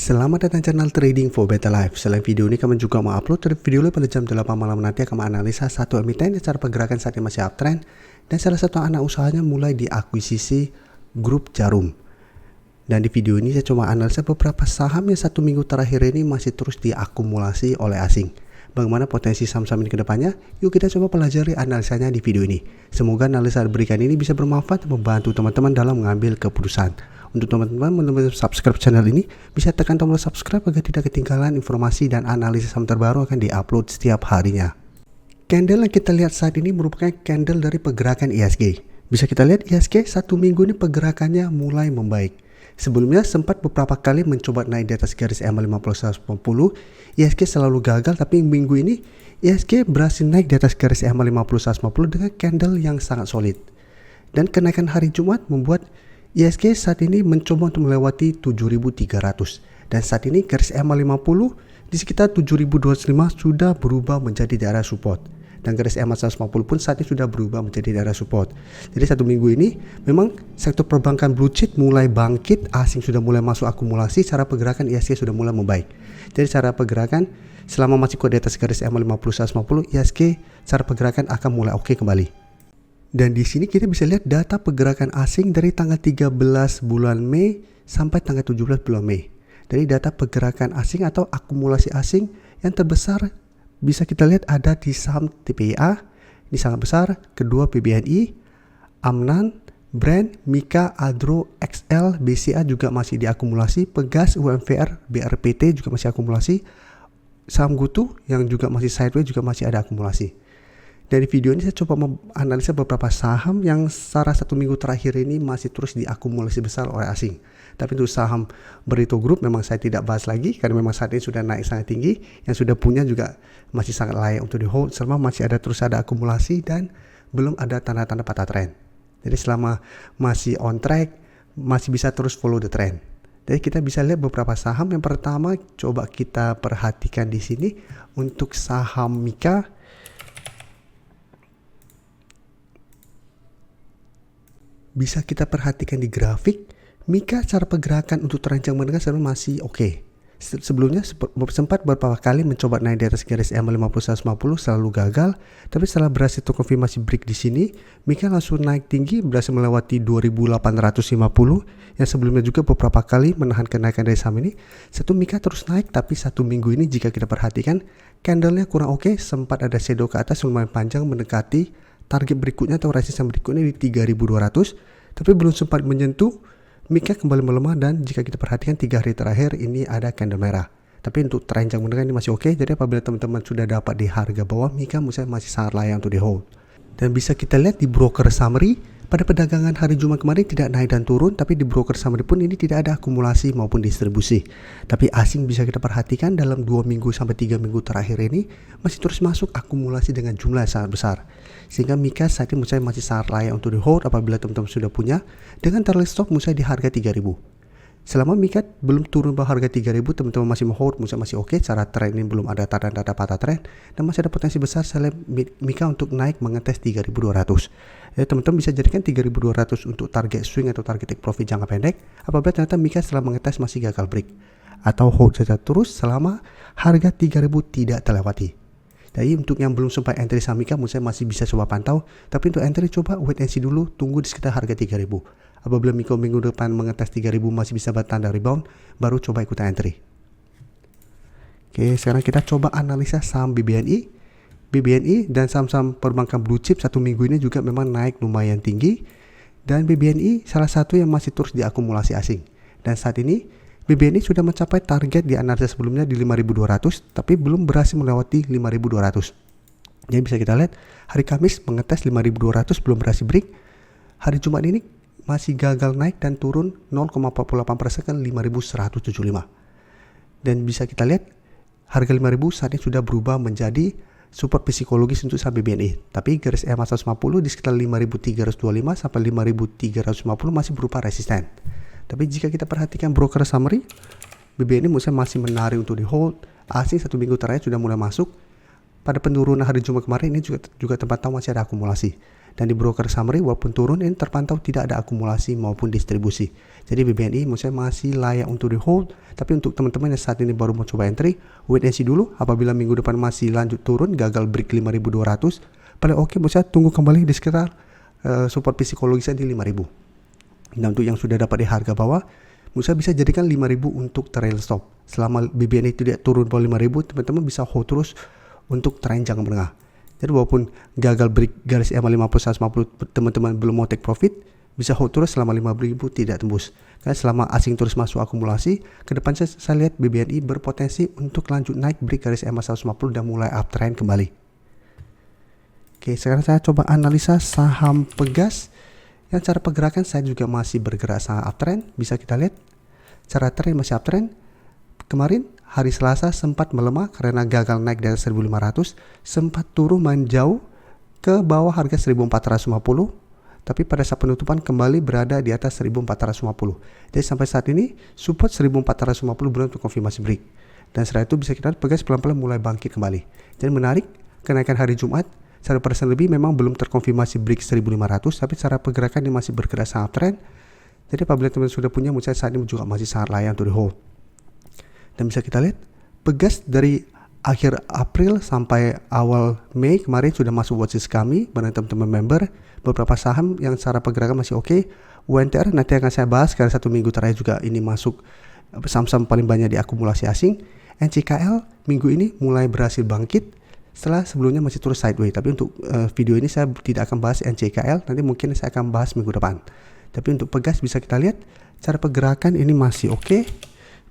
Selamat datang channel Trading for Better Life. Selain video ini, kami juga mau upload video pada jam 8 malam nanti akan menganalisa satu emiten cara pergerakan saat ini masih uptrend dan salah satu anak usahanya mulai diakuisisi grup Jarum. Dan di video ini saya coba analisa beberapa saham yang satu minggu terakhir ini masih terus diakumulasi oleh asing. Bagaimana potensi saham-saham ini ke depannya? Yuk kita coba pelajari analisanya di video ini. Semoga analisa berikan ini bisa bermanfaat dan membantu teman-teman dalam mengambil keputusan. Untuk teman-teman subscribe channel ini, bisa tekan tombol subscribe agar tidak ketinggalan informasi dan analisis saham terbaru akan diupload setiap harinya. Candle yang kita lihat saat ini merupakan candle dari pergerakan IHSG. Bisa kita lihat IHSG satu minggu ini pergerakannya mulai membaik. Sebelumnya sempat beberapa kali mencoba naik di atas garis EMA 50 150, IHSG selalu gagal, tapi minggu ini IHSG berhasil naik di atas garis EMA 50 150 dengan candle yang sangat solid. Dan kenaikan hari Jumat membuat IHSG saat ini mencoba untuk melewati 7.300 dan saat ini garis EMA 50 di sekitar 7.205 sudah berubah menjadi daerah support dan garis EMA 150 pun saat ini sudah berubah menjadi daerah support. Jadi satu minggu ini memang sektor perbankan blue chip mulai bangkit, asing sudah mulai masuk akumulasi, cara pergerakan IHSG sudah mulai membaik. Jadi cara pergerakan selama masih kuat di atas garis EMA 50 150, IHSG cara pergerakan akan mulai oke kembali. Dan di sini kita bisa lihat data pergerakan asing dari tanggal 13 bulan Mei sampai tanggal 17 bulan Mei. Dari data pergerakan asing atau akumulasi asing yang terbesar bisa kita lihat ada di saham TPIA, ini sangat besar, kedua PBNI, Amnan, Brand, Mika, Adro, XL, BCA juga masih diakumulasi, Pegas, UMVR, BRPT juga masih akumulasi, saham Gutu yang juga masih sideways juga masih ada akumulasi. Dari video ini saya coba menganalisa beberapa saham yang secara satu minggu terakhir ini masih terus diakumulasi besar oleh asing. Tapi untuk saham Barito Group memang saya tidak bahas lagi karena memang saat ini sudah naik sangat tinggi. Yang sudah punya juga masih sangat layak untuk di hold selama masih terus ada akumulasi dan belum ada tanda-tanda patah trend. Jadi selama masih on track, masih bisa terus follow the trend. Jadi kita bisa lihat beberapa saham. Yang pertama coba kita perhatikan di sini untuk saham Mika. Bisa kita perhatikan di grafik, Mika cara pergerakan untuk terancang menengah sebenarnya masih oke. Sebelumnya sempat beberapa kali mencoba naik di atas garis EMA 50 150 selalu gagal, tapi setelah berhasil terkonfirmasi break di sini, Mika langsung naik tinggi berhasil melewati 2850 yang sebelumnya juga beberapa kali menahan kenaikan dari saham ini. Satu Mika terus naik, tapi satu minggu ini jika kita perhatikan candlenya kurang oke, sempat ada shadow ke atas lumayan panjang mendekati target berikutnya atau resisten berikutnya di 3.200, tapi belum sempat menyentuh. Mika kembali melemah dan jika kita perhatikan 3 hari terakhir ini ada candle merah. Tapi untuk terancang menengah ini masih oke. Jadi apabila teman-teman sudah dapat di harga bawah, Mika masih sangat layak untuk di hold. Dan bisa kita lihat di broker summary pada perdagangan hari Jumat kemarin tidak naik dan turun, tapi di broker summary pun ini tidak ada akumulasi maupun distribusi. Tapi asing bisa kita perhatikan dalam 2 minggu sampai 3 minggu terakhir ini masih terus masuk akumulasi dengan jumlah yang sangat besar. Sehingga Mika saat ini masih sangat layak untuk di hold apabila teman-teman sudah punya dengan target stop di harga 3.000. Selama Mika belum turun bawah harga 3.000, teman-teman masih hold, masih oke. Cara trend ini belum ada tanda-tanda patah trend dan masih ada potensi besar saya Mika untuk naik mengetes 3.200. Jadi teman-teman bisa jadikan 3.200 untuk target swing atau target take profit jangka pendek apabila ternyata Mika setelah mengetes masih gagal break, atau hold saja terus selama harga 3.000 tidak terlewati. Jadi untuk yang belum sempat entry saham Mika masih bisa coba pantau, tapi untuk entry coba wait and see dulu, tunggu di sekitar harga 3.000. Apabila minggu depan mengetes 3.000 masih bisa bertanda rebound, baru coba ikutan entry. Oke, sekarang kita coba analisa saham BBNI dan saham-saham perbankan blue chip satu minggu ini juga memang naik lumayan tinggi, dan BBNI salah satu yang masih terus diakumulasi asing. Dan saat ini BBNI sudah mencapai target di analisa sebelumnya di 5.200 tapi belum berhasil melewati 5.200. Jadi bisa kita lihat hari Kamis mengetes 5.200 belum berhasil break. Hari Jumat ini masih gagal naik dan turun 0,48% ke 5.175. Dan bisa kita lihat harga 5.000 saat ini sudah berubah menjadi support psikologis untuk saham BBNI. Tapi garis EMA 150 di sekitar 5.325 sampai 5.350 masih berupa resisten. Tapi jika kita perhatikan broker summary, BBNI masih menarik untuk di hold. Asing satu minggu terakhir sudah mulai masuk. pada penurunan hari Jumat kemarin ini juga terpantau masih ada akumulasi. Dan di broker summary walaupun turun ini terpantau tidak ada akumulasi maupun distribusi. Jadi BBNI menurut saya masih layak untuk di hold. Tapi untuk teman-teman yang saat ini baru mau coba entry, wait and see dulu. Apabila minggu depan masih lanjut turun, gagal break 5.200, paling oke menurut saya tunggu kembali di sekitar support psikologisnya di 5.000. Nah untuk yang sudah dapat di harga bawah, menurut saya bisa jadikan 5.000 untuk trail stop. Selama BBNI tidak turun bawah 5.000, teman-teman bisa hold terus untuk tren jangka menengah. Jadi walaupun gagal break garis EMA 50 150, teman-teman belum mau take profit, bisa hold terus selama 5.000 tidak tembus. Karena selama asing terus masuk akumulasi, ke depan saya lihat BBNI berpotensi untuk lanjut naik break garis EMA 150 dan mulai uptrend kembali. Oke, sekarang saya coba analisa saham Pegas. Yang cara pergerakan saya juga masih bergerak sangat uptrend, bisa kita lihat. Cara trend masih uptrend. Kemarin hari Selasa sempat melemah karena gagal naik dari 1.500, sempat turun menjauh ke bawah harga 1.450, tapi pada saat penutupan kembali berada di atas 1.450. Jadi sampai saat ini support 1.450 belum terkonfirmasi break. Dan setelah itu bisa kita lihat Pegas pelan-pelan mulai bangkit kembali. Jadi menarik, kenaikan hari Jumat 1% lebih memang belum terkonfirmasi break 1.500, tapi cara pergerakan ini masih bergerak sangat trend. Jadi apabila teman-teman sudah punya, menurut saya saat ini juga masih sangat layak untuk di hold. Dan bisa kita lihat Pegas dari akhir April sampai awal Mei kemarin sudah masuk watchlist kami bareng teman-teman member. Beberapa saham yang secara pergerakan masih oke. UNTR nanti akan saya bahas karena 1 minggu terakhir juga ini masuk saham-saham paling banyak di akumulasi asing. NCKL minggu ini mulai berhasil bangkit setelah sebelumnya masih terus sideways. Tapi untuk video ini saya tidak akan bahas NCKL, nanti mungkin saya akan bahas minggu depan. Tapi untuk Pegas bisa kita lihat cara pergerakan ini masih oke.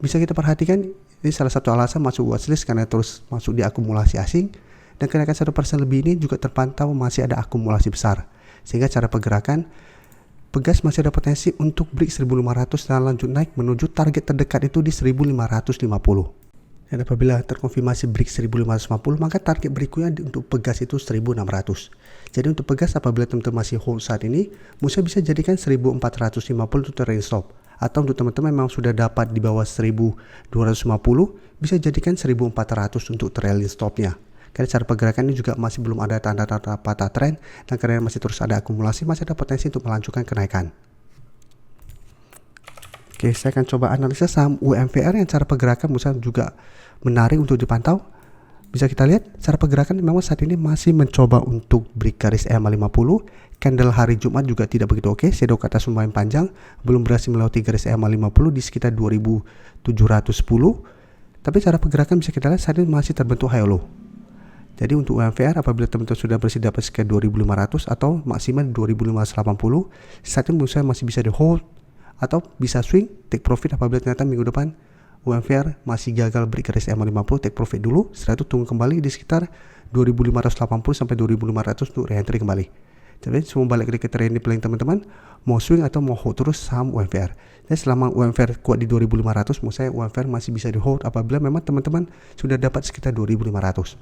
Bisa kita perhatikan ini salah satu alasan masuk watchlist karena terus masuk di akumulasi asing, dan kenaikan 1% lebih ini juga terpantau masih ada akumulasi besar, sehingga cara pergerakan Pegas masih ada potensi untuk break 1.500 dan lanjut naik menuju target terdekat itu di 1.550. Dan apabila terkonfirmasi break 1.550, maka target berikutnya untuk Pegas itu 1.600. Jadi untuk Pegas apabila teman-teman masih hold saat ini, Musa bisa jadikan 1.450 untuk trailing stop. Atau untuk teman-teman memang sudah dapat di bawah 1.250, bisa jadikan 1.400 untuk trailing stopnya. Karena cara pergerakan ini juga masih belum ada tanda-tanda patah tren, dan karena masih terus ada akumulasi, masih ada potensi untuk melanjutkan kenaikan. Oke, saya akan coba analisa saham UMVR yang cara pergerakan misalnya juga menarik untuk dipantau. Bisa kita lihat cara pergerakan memang saat ini masih mencoba untuk break garis EMA 50. Candle hari Jumat juga tidak begitu oke, shadow ke atas lumayan panjang, belum berhasil melewati garis EMA 50 di sekitar 2.710. Tapi cara pergerakan bisa kita lihat saat ini masih terbentuk high low. Jadi untuk UMVR apabila teman-teman sudah bersih dapat sekitar 2.500 atau maksimal 2.580, saat ini menurut saya masih bisa di hold atau bisa swing take profit apabila ternyata minggu depan UMVR masih gagal break garis EMA 50, take profit dulu, setelah itu tunggu kembali di sekitar 2.580 sampai 2.500 untuk re-entry kembali. Jadi semua balik lagi ke trend di planning teman-teman, mau swing atau mau hold terus saham UMVR. Dan selama UMVR kuat di 2.500, menurut saya UMVR masih bisa di hold apabila memang teman-teman sudah dapat sekitar 2.500.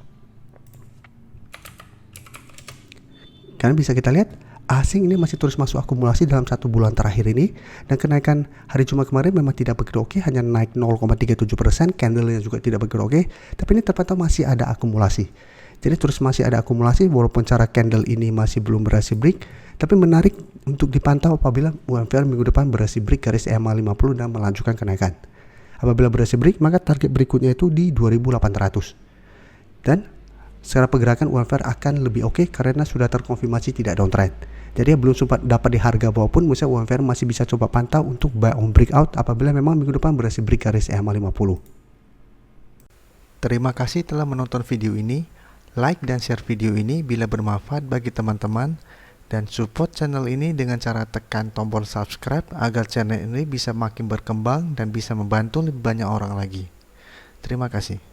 Karena bisa kita lihat asing ini masih terus masuk akumulasi dalam 1 bulan terakhir ini, dan kenaikan hari Jumat kemarin memang tidak begitu oke, hanya naik 0,37%, candle-nya juga tidak begitu oke, tapi ini terpantau masih ada akumulasi. Jadi terus masih ada akumulasi walaupun cara candle ini masih belum berhasil break, tapi menarik untuk dipantau apabila UMVR minggu depan berhasil break garis EMA 50 dan melanjutkan kenaikan. Apabila berhasil break, maka target berikutnya itu di 2.800. Dan secara pergerakan UMVR akan lebih oke karena sudah terkonfirmasi tidak downtrend. Jadi belum sempat dapat di harga bawah pun, misalnya UMVR masih bisa coba pantau untuk buy on breakout apabila memang minggu depan berhasil break garis EMA 50. Terima kasih telah menonton video ini. Like dan share video ini bila bermanfaat bagi teman-teman, dan support channel ini dengan cara tekan tombol subscribe agar channel ini bisa makin berkembang dan bisa membantu lebih banyak orang lagi. Terima kasih.